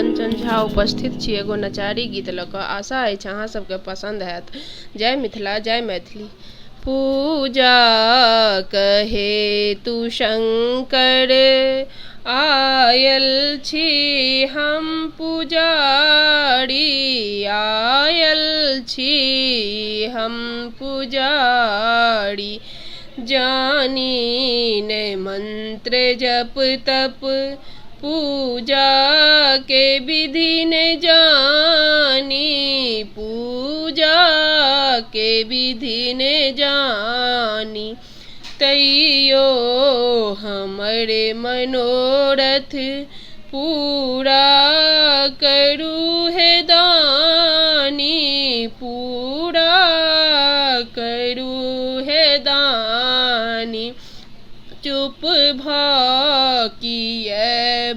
कंचन झा उपस्थित छी एगो नचारी गीत लऽ कऽ। आशा अछि अहाँ सबके पसंद हैत। जय मिथिला, जय मैथिली। पूजा कहे तू शंकर आयल छी हम पुजारी, आयल छी हम पुजारी। जानी ने मंत्र जप तप पूजा के विधि ने जानी, पूजा के विधि ने जानी। तैयो हमरे मनोरथ पूरा करू है दानी, पूरा करू है दानी। चुप भा किए